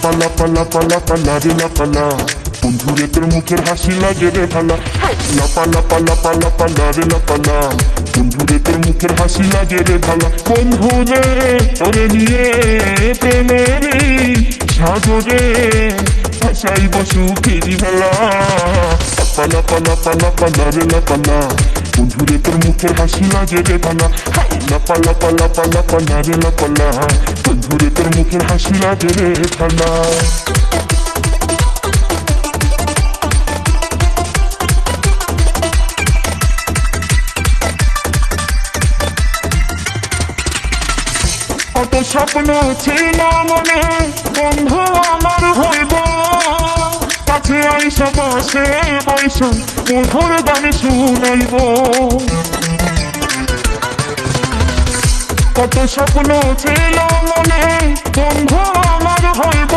লাপালা পালা পালা পালা রে লাপালা, বন্ধুরে তোর মুখের হাসি লাগে রে ভালা। লাপালা পালা পালা পালা রে লাপালা, বন্ধুরে তোর মুখের হাসি লাগে রে ভালা। বন্ধুরে তোরে নিয়ে প্রেমেরই সাগরে ভাসাইব সুখেরই ভেলা। লাপালা পালা পালা পালা রে লাপালা, বন্ধুরে তোর মুখের হাসি লাগে রে ভালা। লাপালা পালা পালা পালা রে লাপালা, বন্ধুরে তোর মুখের হাসি লাগে রে ভালা। কত স্বপ্ন ছিল মনে বন্ধু আমার হইব, কাছে আইসা পাশে বৈশা মধুর গান শুনাইব। কত স্বপ্ন ছিল মনে বন্ধু আমার হইব,